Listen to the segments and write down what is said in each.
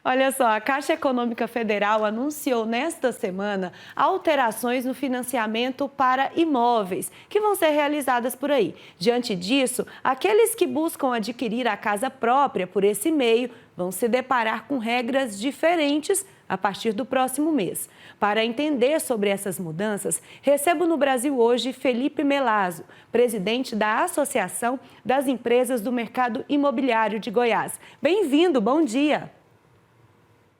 Olha só, a Caixa Econômica Federal anunciou nesta semana alterações no financiamento para imóveis, que vão ser realizadas por aí. Diante disso, aqueles que buscam adquirir a casa própria por esse meio vão se deparar com regras diferentes a partir do próximo mês. Para entender sobre essas mudanças, recebo no Brasil hoje Felipe Melazo, presidente da Associação das Empresas do Mercado Imobiliário de Goiás. Bem-vindo, bom dia.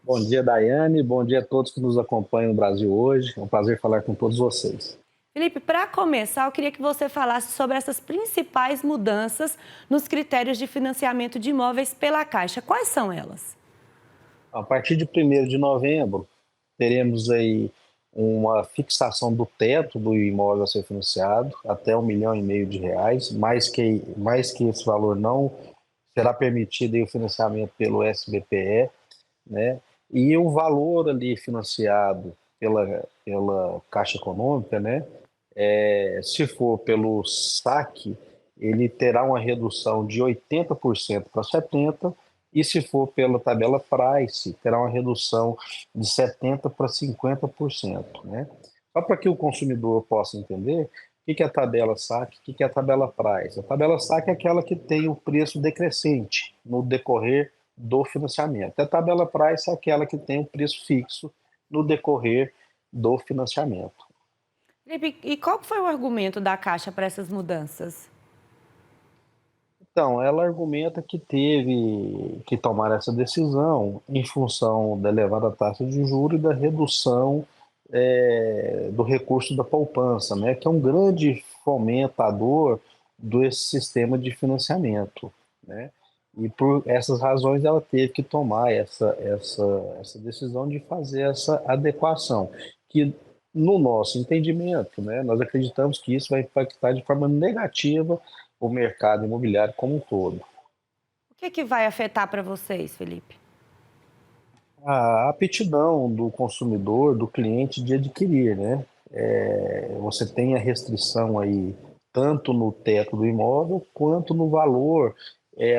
Bom dia, Daiane. Bom dia a todos que nos acompanham no Brasil hoje. É um prazer falar com todos vocês. Felipe, para começar, eu queria que você falasse sobre essas principais mudanças nos critérios de financiamento de imóveis pela Caixa. Quais são elas? A partir de 1º de novembro, teremos aí uma fixação do teto do imóvel a ser financiado até R$ 1,5 milhão. Mais que esse valor não será permitido aí o financiamento pelo SBPE, né? E o valor ali financiado pela Caixa Econômica, né? Se for pelo saque, ele terá uma redução de 80% para 70%, e se for pela tabela Price, terá uma redução de 70% para 50%, né? Só para que o consumidor possa entender o que é a tabela saque, o que é a tabela Price. A tabela saque é aquela que tem o preço decrescente no decorrer do financiamento. A tabela Price é aquela que tem o preço fixo no decorrer do financiamento. Felipe, e qual foi o argumento da Caixa para essas mudanças? Então, ela argumenta que teve que tomar essa decisão em função da elevada taxa de juros e da redução do recurso da poupança, né, que é um grande fomentador desse sistema de financiamento, né? E por essas razões ela teve que tomar essa decisão de fazer essa adequação, que no nosso entendimento, né, nós acreditamos que isso vai impactar de forma negativa o mercado imobiliário como um todo. O que vai afetar para vocês, Felipe? A aptidão do consumidor, do cliente de adquirir, né? Você tem a restrição aí tanto no teto do imóvel quanto no valor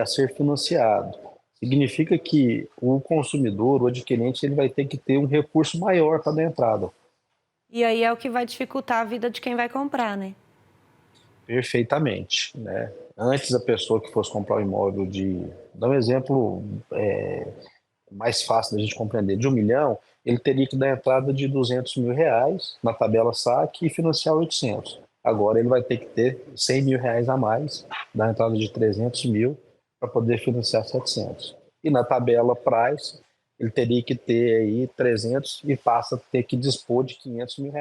a ser financiado. Significa que o consumidor, o adquirente, ele vai ter que ter um recurso maior para dar entrada. E aí é o que vai dificultar a vida de quem vai comprar, né? Perfeitamente, né? Antes a pessoa que fosse comprar um imóvel dá um exemplo mais fácil da gente compreender, de 1 milhão, ele teria que dar entrada de R$ 200 mil na tabela saque e financiar 800. Agora ele vai ter que ter R$ 100 mil a mais, dar entrada de 300 mil para poder financiar 700. E na tabela Price, ele teria que ter aí 300 e passa a ter que dispor de R$ 500 mil.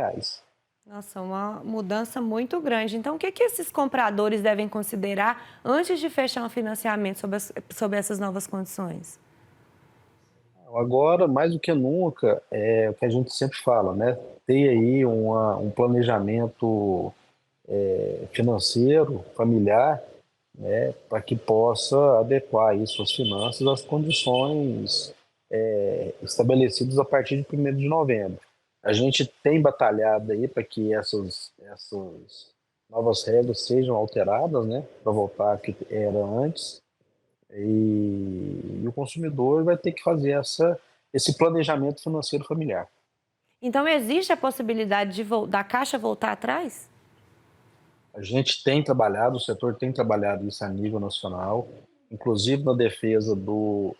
Nossa, uma mudança muito grande. Então, o que esses compradores devem considerar antes de fechar um financiamento sobre essas novas condições? Agora, mais do que nunca, é o que a gente sempre fala, né? Ter aí um planejamento financeiro, familiar, né? Para que possa adequar aí suas finanças às condições estabelecidas a partir de 1º de novembro. A gente tem batalhado aí para que essas novas regras sejam alteradas, né? Para voltar ao que era antes. E o consumidor vai ter que fazer esse planejamento financeiro familiar. Então, existe a possibilidade da Caixa voltar atrás? A gente tem trabalhado, o setor tem trabalhado isso a nível nacional, inclusive na defesa do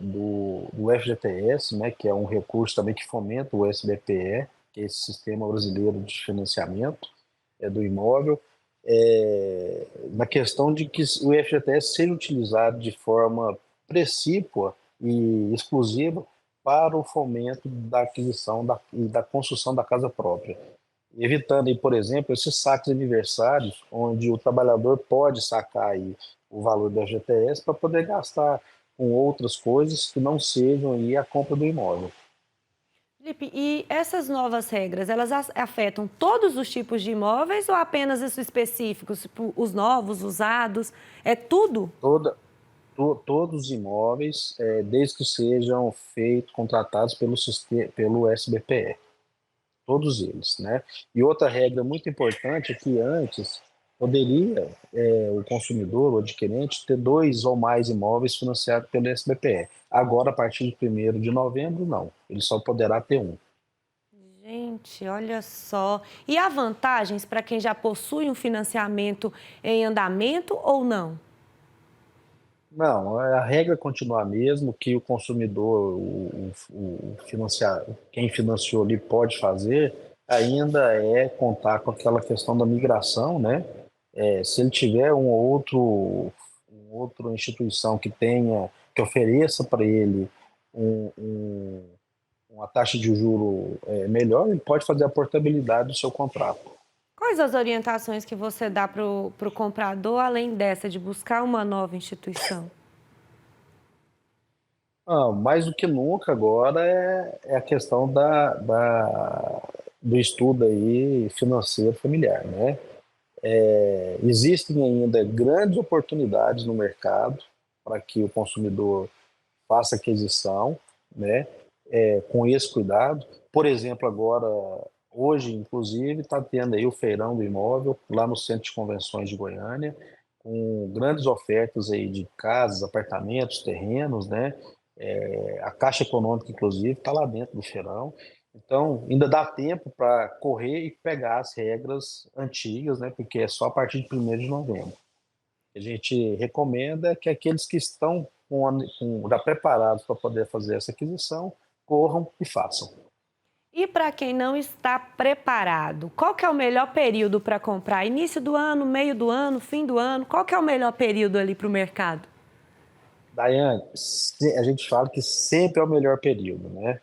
FGTS, né, que é um recurso também que fomenta o SBPE, que é esse Sistema Brasileiro de Financiamento do Imóvel, na questão de que o FGTS seja utilizado de forma precípua e exclusiva para o fomento da aquisição e da construção da casa própria, evitando aí, por exemplo, esses saques aniversários, onde o trabalhador pode sacar aí o valor do FGTS para poder gastar com outras coisas que não sejam aí a compra do imóvel. Felipe, e essas novas regras, elas afetam todos os tipos de imóveis ou apenas os específicos, tipo os novos, usados? É tudo? Todos os imóveis, desde que sejam feitos, contratados pelo SBPE, todos eles, né? E outra regra muito importante é que antes Poderia o consumidor, o adquirente, ter dois ou mais imóveis financiados pelo SBPE. Agora, a partir de 1º de novembro, não. Ele só poderá ter um. Gente, olha só. E há vantagens para quem já possui um financiamento em andamento ou não? Não, a regra continua a mesma, que o consumidor, quem financiou ali pode fazer, ainda é contar com aquela questão da migração, né? Se ele tiver um outro instituição que ofereça para ele um, um- uma taxa de juro melhor, ele pode fazer a portabilidade do seu contrato. Quais as orientações que você dá para o comprador, além dessa, de buscar uma nova instituição? Mais do que nunca agora é a questão do estudo aí financeiro familiar, né? Existem ainda grandes oportunidades no mercado para que o consumidor faça aquisição, né? Com esse cuidado. Por exemplo, agora, hoje, inclusive, está tendo aí o feirão do imóvel lá no Centro de Convenções de Goiânia, com grandes ofertas aí de casas, apartamentos, terrenos, né? A Caixa Econômica, inclusive, está lá dentro do feirão. Então, ainda dá tempo para correr e pegar as regras antigas, né? Porque é só a partir de 1º de novembro. A gente recomenda que aqueles que estão já preparados para poder fazer essa aquisição, corram e façam. E para quem não está preparado, qual que é o melhor período para comprar? Início do ano, meio do ano, fim do ano? Qual que é o melhor período ali para o mercado? Daiane, a gente fala que sempre é o melhor período, né?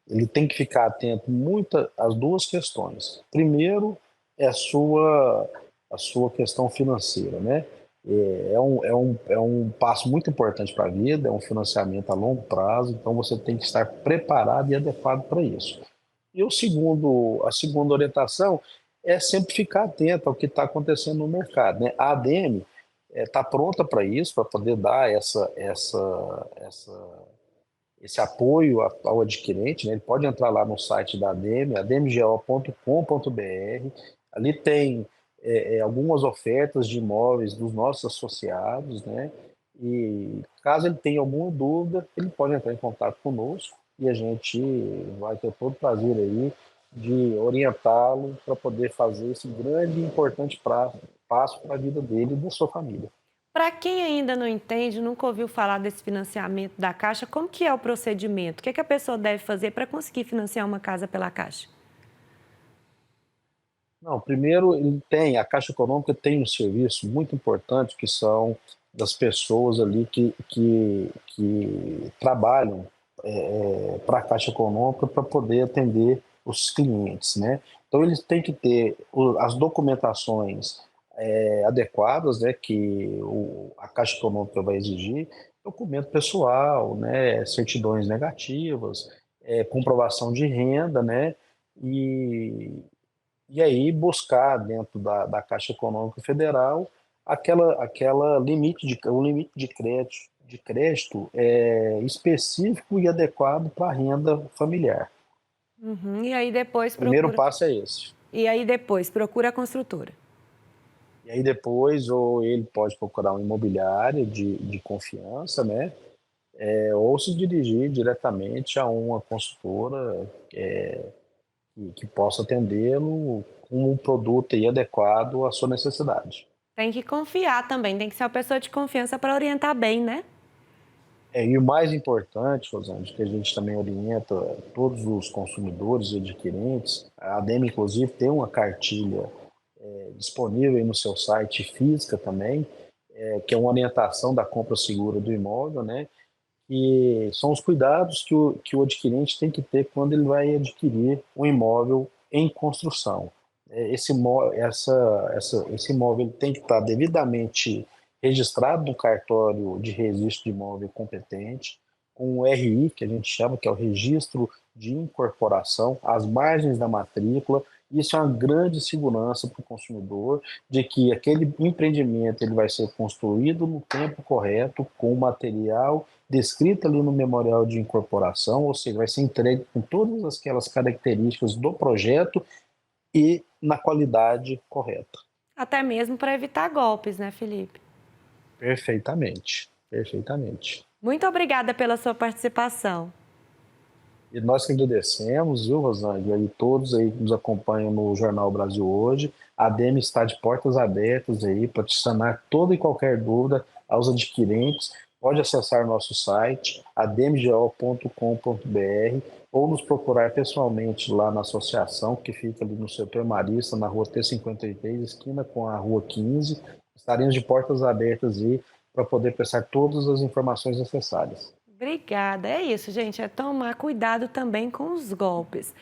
Ele tem que ficar atento muito às duas questões. Primeiro, é a sua questão financeira, né? É um passo muito importante para a vida, é um financiamento a longo prazo, então você tem que estar preparado e adequado para isso. E a segunda orientação é sempre ficar atento ao que está acontecendo no mercado, né? A ADM está pronta para isso, para poder dar esse apoio ao adquirente, né? Ele pode entrar lá no site da ADM, admgo.com.br. Ali tem algumas ofertas de imóveis dos nossos associados, né? E caso ele tenha alguma dúvida, ele pode entrar em contato conosco e a gente vai ter todo o prazer aí de orientá-lo para poder fazer esse grande e importante passo para a vida dele e da sua família. Para quem ainda não entende, nunca ouviu falar desse financiamento da Caixa, como que é o procedimento? O que é que a pessoa deve fazer para conseguir financiar uma casa pela Caixa? Não, primeiro a Caixa Econômica tem um serviço muito importante que são das pessoas ali que trabalham para a Caixa Econômica para poder atender os clientes, né? Então eles têm que ter as documentações adequadas, né, que a Caixa Econômica vai exigir, documento pessoal, né, certidões negativas, comprovação de renda, né, e e aí buscar dentro da Caixa Econômica Federal um limite de crédito específico e adequado para a renda familiar. Uhum. E aí depois O primeiro procura. passo é esse. E aí depois procura a construtora. E aí depois, ou ele pode procurar um imobiliário de confiança, né? Ou se dirigir diretamente a uma consultora que possa atendê-lo com um produto aí adequado à sua necessidade. Tem que confiar também, tem que ser uma pessoa de confiança para orientar bem, né? E o mais importante, Rosângela, que a gente também orienta todos os consumidores e adquirentes, a ADEME, inclusive, tem uma cartilha disponível aí no seu site física também, que é uma orientação da compra segura do imóvel, né? E são os cuidados que o adquirente tem que ter quando ele vai adquirir um imóvel em construção. Esse imóvel ele tem que estar devidamente registrado no cartório de registro de imóvel competente, com o RI, que a gente chama, que é o registro de incorporação, às margens da matrícula. Isso é uma grande segurança para o consumidor de que aquele empreendimento ele vai ser construído no tempo correto, com o material descrito ali no memorial de incorporação, ou seja, vai ser entregue com todas aquelas características do projeto e na qualidade correta. Até mesmo para evitar golpes, né, Felipe? Perfeitamente, perfeitamente. Muito obrigada pela sua participação. E nós que agradecemos, viu, Rosângela, e todos aí que nos acompanham no Jornal Brasil Hoje. A ADEME está de portas abertas aí para te sanar toda e qualquer dúvida aos adquirentes. Pode acessar nosso site, ademgo.com.br, ou nos procurar pessoalmente lá na associação, que fica ali no setor Marista, na rua T53, esquina com a rua 15. Estaremos de portas abertas aí para poder prestar todas as informações necessárias. Obrigada. É isso, gente. É tomar cuidado também com os golpes.